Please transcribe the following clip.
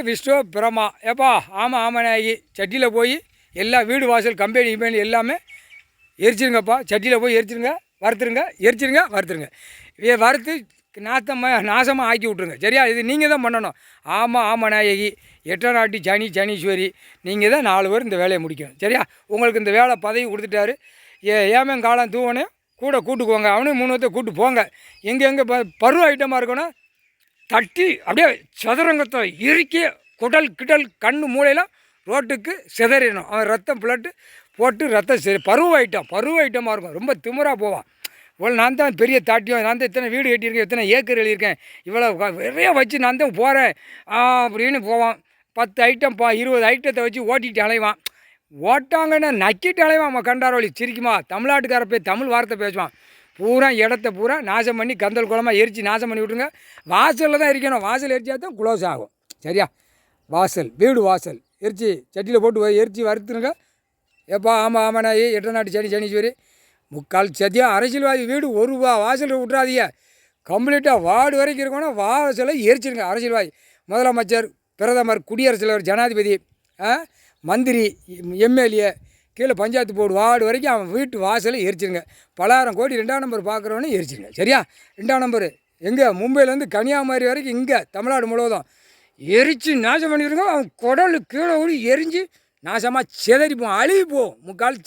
விஸ்வ பிரமா ஏப்பா ஆமாம் ஆமாண்ணாயி சட்டியில் போய் எல்லா வீடு வாசல் கம்பெனி கிம்பெனி எல்லாமே எரிச்சிருங்கப்பா. சட்டியில் போய் எரிச்சிருங்க, வறுத்துருங்க, எரிச்சிருங்க, வறுத்துருங்க. வறுத்து நாசமாக ஆக்கி விட்ருங்க. சரியா? இது நீங்கள் தான் பண்ணணும். ஆமாம் ஆமாம் நாயகி எட்டநாட்டி சனீஸ்வரி நீங்கள் தான் 4 பேர் இந்த வேலையை முடிக்கணும். சரியா? உங்களுக்கு இந்த வேலை பதவி கொடுத்துட்டாரு. ஏமன் காலம் தூவனே கூட கூட்டுக்குவாங்க. அவனையும் 3 பேர்த்த கூட்டு போங்க. எங்கே பருவ ஐட்டமாக இருக்கணும் தட்டி அப்படியே சதுரங்கத்தை இறுக்கி குடல் கிடல் கண்ணு மூளையெல்லாம் ரோட்டுக்கு சிதறிடணும். அவன் ரத்தம் பிளட்டு போட்டு ரத்தம் சரி பருவ ஐட்டமாக இருக்கும். ரொம்ப திமுறாக போவான். இவ்வளோ நான் தான் பெரிய தாட்டியம், நான் தான் இத்தனை வீடு கட்டியிருக்கேன், இத்தனை ஏக்கர் எழுதியிருக்கேன், இவ்வளோ நிறைய வச்சு நான் தான் போகிறேன் அப்படின்னு போவான். 10 ஐட்டம் 20 ஐட்டத்தை வச்சு ஓட்டிகிட்டு அலைவான். ஓட்டாங்கன்னா நக்கிட்டு அலைவான். அவன் கண்டாரோலி சிரிக்குமா? தமிழ்நாட்டுக்கார போய் தமிழ் வார்த்தை பேசுவான். பூரா இடத்த பூரா நாசம் பண்ணி கந்தல் குளமாக எரித்து நாசம் பண்ணி விட்ருங்க. வாசலில் தான் எரிக்கணும். வாசல் எரிச்சா தான் க்ளோஸ் ஆகும். சரியா? வாசல் வீடு வாசல் எரிச்சி சட்டியில் போட்டு எரிச்சி வறுத்துருங்க. எப்பா ஆமாம் ஆமாண்ணா எட்டநாட்டு சனீஸ்வரி முக்கால் சத்தியம் அரசியல்வாதி வீடு ஒரு வாசலில் விட்றாதீங்க. கம்ப்ளீட்டாக வார்டு வரைக்கும் இருக்கணும். வாசலை எரிச்சிருங்க. அரசியல்வாதி முதலமைச்சர், பிரதமர், குடியரசுத் தலைவர், ஜனாதிபதி, மந்திரி, எம்எல்ஏ, கீழே பஞ்சாயத்து போர்டு வார்டு வரைக்கும் அவன் வீட்டு வாசலை எரிச்சிருங்க. பலாயிரம் கோடி 2ஆம் நம்பர் பார்க்குறவனே எரிச்சிருங்க. சரியா? 2ஆம் நம்பர் எங்கே? மும்பையிலேருந்து கன்னியாகுமரி வரைக்கும் இங்கே தமிழ்நாடு முழுவதும் எரித்து நாசம் பண்ணிடுங்க. அவன் குடல் கீழே ஓடி எரிஞ்சு நாசமாக சிதறிப்போம், அழுகி போகும். முக்கால்